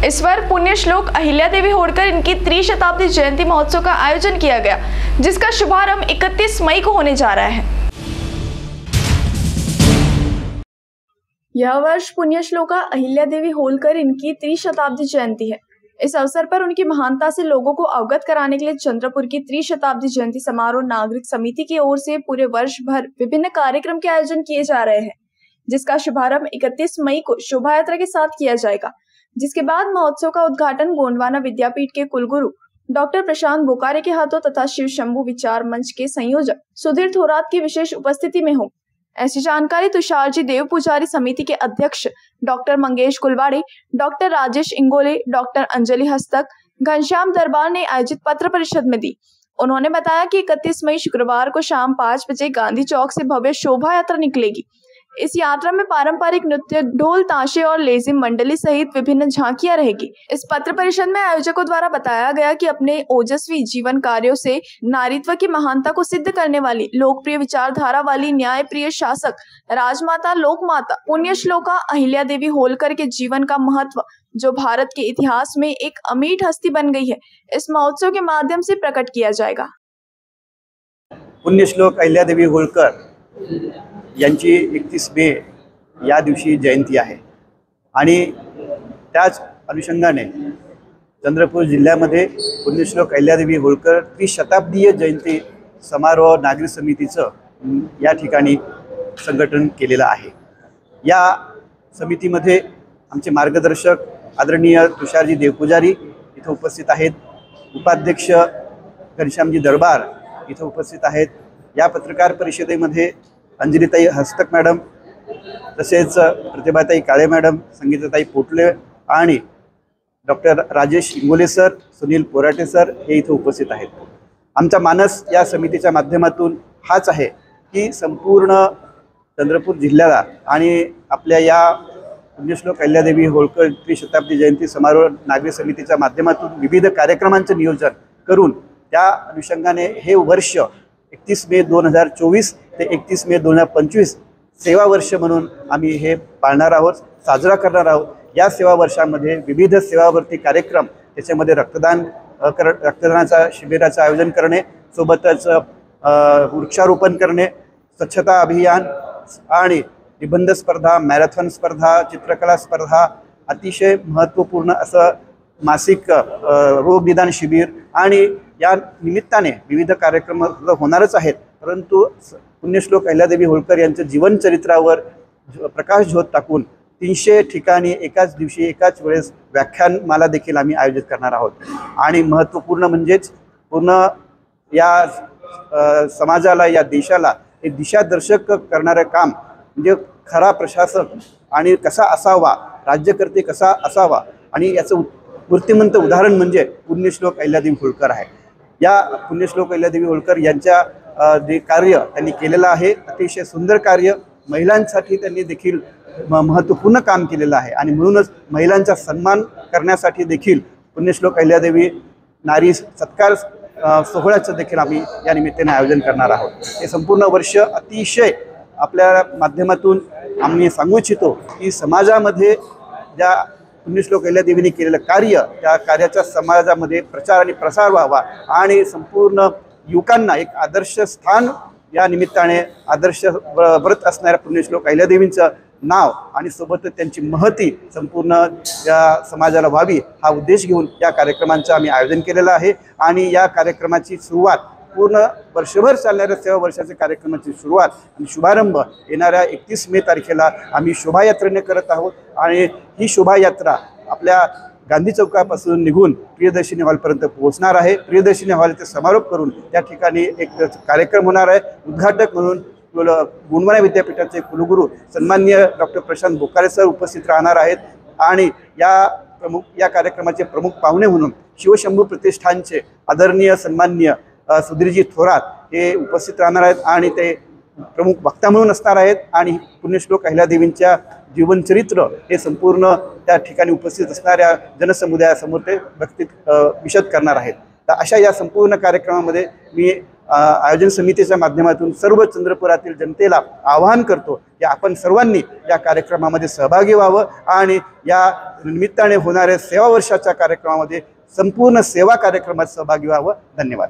इस बार पुण्य श्लोक अहिल्यादेवी होलकर इनकी त्रिशताब्दी जयंती महोत्सव का आयोजन किया गया, जिसका शुभारंभ 31 मई को होने जा रहा है। यह वर्ष पुण्य श्लोका अहिल्यादेवी होलकर इनकी त्रिशताब्दी जयंती है। इस अवसर पर उनकी महानता से लोगों को अवगत कराने के लिए चंद्रपुर की त्रिशताब्दी जयंती समारोह नागरिक समिति की ओर से पूरे वर्ष भर विभिन्न कार्यक्रम के आयोजन किए जा रहे हैं, जिसका शुभारंभ 31 मई को शोभा यात्रा के साथ किया जाएगा। जिसके बाद महोत्सव का उद्घाटन गोंडवाना विद्यापीठ के कुलगुरु डॉक्टर प्रशांत बोकारे के हाथों तथा शिव शंभू विचार मंच के संयोजक सुधीर थोरात की विशेष उपस्थिति में हो। ऐसी जानकारी तुषार जी देव पुजारी समिति के अध्यक्ष doctor Mangesh Kulwade, doctor Rajesh Ingole, doctor Anjali Hastak, Ghanshyam दरबार ने आयोजित पत्र परिषद में दी। उन्होंने बताया कि 31 मई शुक्रवार को शाम 5 बजे गांधी चौक से भव्य शोभा यात्रा निकलेगी। इस यात्रा में पारंपरिक नृत्य, ढोल, ताशे और लेजिम मंडली सहित विभिन्न झांकियां रहेगी। इस पत्र परिषद में आयोजकों द्वारा बताया गया कि अपने ओजस्वी जीवन कार्यों से नारीत्व की महानता को सिद्ध करने वाली लोकप्रिय विचारधारा वाली न्यायप्रिय शासक राजमाता लोकमाता पुण्य श्लोका अहिल्यादेवी होलकर के जीवन का महत्व, जो भारत के इतिहास में एक अमीट हस्ती बन गई है, इस महोत्सव के माध्यम से प्रकट किया जाएगा। पुण्य श्लोक अहिल्यादेवी होलकर यांची 31 मे या दिवशी जयंती आहे आणि त्याच अनुषंगाने चंद्रपूर जिल्ह्यामध्ये पुण्यश्लोक अहिल्यादेवी होलकर त्रिशताब्दीय जयंती समारोह नागरिक समितीचं या ठिकाणी संघटन केलेलं आहे। या समितीमध्ये आमचे मार्गदर्शक आदरणीय तुषारजी देवपुजारी इथे उपस्थित आहेत, उपाध्यक्ष घनश्यामजी दरबार इथे उपस्थित आहेत। या पत्रकार परिषदेमध्ये अंजलीताई हस्तक मॅडम, तसेच प्रतिभाताई काळे मॅडम, संगीताताई पोटले आणि doctor Rajesh Ingole sir, Sunil Porate sir हे इथे उपस्थित आहेत। आमचा मानस या समितीच्या माध्यमातून हाच आहे की संपूर्ण चंद्रपूर जिल्ह्याला आणि आपल्या या पुण्यश्लोक अहिल्यादेवी होलकर त्रिशताब्दी जयंती समारोह नागरिक समितीच्या माध्यमातून विविध कार्यक्रमांचे नियोजन करून त्या अनुषंगाने हे वर्ष 31 मे 2024 ते 31 मे 2025 सेवा वर्ष म्हणून आम्ही हे पाळणार आहोत, साजरा करणार आहोत। या सेवा वर्षामध्ये विविध सेवावर्ती कार्यक्रम, त्याच्यामध्ये रक्तदानाचा शिबिराचं आयोजन करणे, सोबतच वृक्षारोपण करणे, स्वच्छता अभियान आणि निबंध स्पर्धा, मॅरेथॉन स्पर्धा, चित्रकला स्पर्धा, अतिशय महत्त्वपूर्ण असं मासिक रोग निदान शिबिर आणि या निमित्ताने विविध कार्यक्रम होणारच आहेत। परंतु पुण्यश्लोक अहिल्यादेवी होलकर यांच्या जीवनचरित्रावर प्रकाश झोत टाकून 300 ठिकाणी एकाच दिवशी एकाच वेळेस व्याख्यानमाला देखील आम्ही आयोजित करणार आहोत। आणि महत्त्वपूर्ण म्हणजेच पूर्ण या समाजाला, या देशाला एक दिशादर्शक करणारे काम म्हणजे खरा प्रशासक आणि कसा असावा, राज्यकर्ते कसा असावा, आणि याचं मूर्तिमंत उदाहरण म्हणजे पुण्यश्लोक अहिल्यादेवी होलकर आहे। या पुण्यश्लोक अहिल्यादेवी होलकर यांच्या जे कार्य त्यांनी केलेलं आहे, अतिशय सुंदर कार्य, महिलांसाठी त्यांनी देखील महत्त्वपूर्ण काम केलेलं आहे आणि म्हणूनच महिलांचा सन्मान करण्यासाठी देखील पुण्यश्लोक अहिल्यादेवी नारी सत्कार सोहळ्याचं देखील आम्ही या निमित्ताने आयोजन करणार आहोत। हे संपूर्ण वर्ष अतिशय आपल्या माध्यमातून आम्ही सांगू इच्छितो की समाजामध्ये ज्या पुण्यश्लोक अहिल्यादेवींनी केलेलं कार्य, त्या कार्याचा समाजामध्ये प्रचार आणि प्रसार व्हावा आणि संपूर्ण युवकांना एक आदर्श स्थान या निमित्ताने आदर्श व्रत असणाऱ्या पुण्यश्लोक अहिल्यादेवींचं नाव आणि सोबत त्यांची महती संपूर्ण या समाजाला व्हावी हा उद्देश घेऊन या कार्यक्रमांचं आम्ही आयोजन केलेलं आहे। आणि या कार्यक्रमाची सुरुवात पूर्ण वर्षभर चालणाऱ्या सेवा वर्षाच्या कार्यक्रमाची सुरुवात आणि शुभारंभ येणाऱ्या 31 मे तारखेला आम्ही शोभायात्रेने करत आहोत आणि ही शोभायात्रा आपल्या गांधी चौकापासून निघून प्रियदर्शिनी हॉलपर्यंत पोहोचणार आहे। प्रियदर्शिनी हॉलचे समारोप करून त्या ठिकाणी एक कार्यक्रम होणार आहे। उद्घाटक म्हणून गोंडवाना विद्यापीठाचे कुलगुरू सन्माननीय डॉक्टर प्रशांत बोकारे सर उपस्थित राहणार आहेत आणि या कार्यक्रमाचे प्रमुख पाहुणे म्हणून शिवशंभू प्रतिष्ठानचे आदरणीय सन्माननीय सुधीरजी थोरात हे उपस्थित राहणार आहेत आणि ते प्रमुख वक्ता म्हणून असणार आहेत आणि पुण्यश्लोक अहिल्यादेवींच्या जीवनचरित्र हे संपूर्ण त्या ठिकाणी उपस्थित असणाऱ्या जनसमुदायासमोर ते विशद करणार आहेत। तर अशा या संपूर्ण कार्यक्रमामध्ये मी आयोजन समितीच्या माध्यमातून सर्व चंद्रपुरातील जनतेला आवाहन करतो की आपण सर्वांनी या कार्यक्रमामध्ये सहभागी व्हावं आणि या निमित्ताने होणाऱ्या सेवा वर्षाच्या कार्यक्रमामध्ये संपूर्ण सेवा कार्यक्रमात सहभागी व्हावं. धन्यवाद.